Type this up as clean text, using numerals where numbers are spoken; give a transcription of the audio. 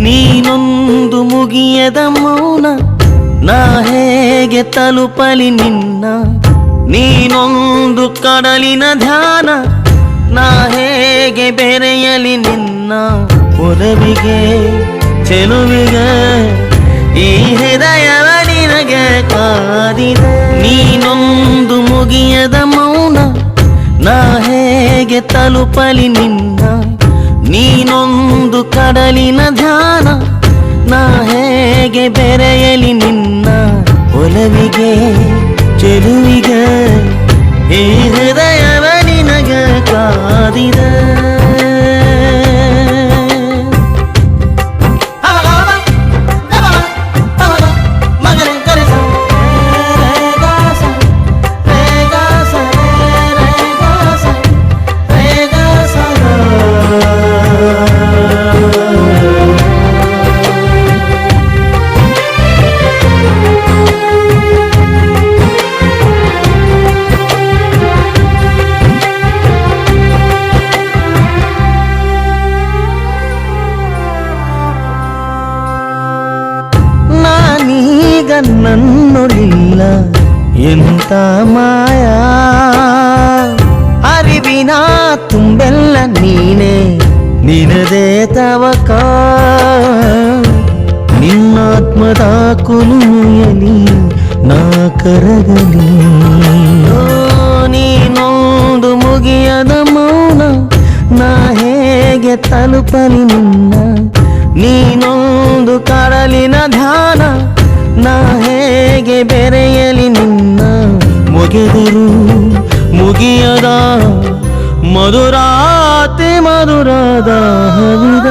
ನೀನೊಂದು ಮುಗಿಯದ ಮೌನ, ನಾ ಹೇಗೆ ತಲುಪಲಿ ನಿನ್ನ? ನೀನೊಂದು ಕಡಲಿನ ಧ್ಯಾನ, ನಾ ಹೇಗೆ ಬೆರೆಯಲಿ ನಿನ್ನ? ಒಲವಿಗೆ ಚೆಲುವಿಗೆ ಈ ಹೃದಯವ ನಿನಗೆ ಕಾದಿದೆ. ನೀನೊಂದು ಮುಗಿಯದ ಮೌನ, ನಾ ಹೇಗೆ ತಲುಪಲಿ ನಿನ್ನ? ನೀನೊಂದು ಕಡಲಿನ ಧ್ಯಾನ, ನಾ ಹೇಗೆ ಬೆರೆಯಲಿ ನಿನ್ನ? ಒಲವಿಗೆ ಚೆಲುವಿಗೆ ಈ ಹೃದಯವ ನಿನಗೆ ಕಾದಿದೆ. ನಾನೀಗ ನನ್ನೊಳಿಲ್ಲ ಎಂತ ಮಾಯಾ, ಅರಿವಿನ ತುಂಬೆಲ್ಲ ನೀನೆ, ನಿನದೇ ತವಕ. ನಿನ್ನಾತ್ಮದ ಕುಲುಮೆಯಲಿ ನಾ ಕರಗಲಿ. ನೀನೊಂದು ಮುಗಿಯದ ಮೌನ, ನಾ ಹೇಗೆ ತಲುಪಲಿ ನಿನ್ನ? ನೀನೊಂದು ಕಡಲಿನ ಧ್ಯಾನ, ನಾ ಹೇಗೆ ಬೆರೆಯಲಿ ನಿನ್ನ? ಮುಗಿದರು ಮುಗಿಯದ ಮಧುರಾತಿ ಮಧುರದ ಹವಿದ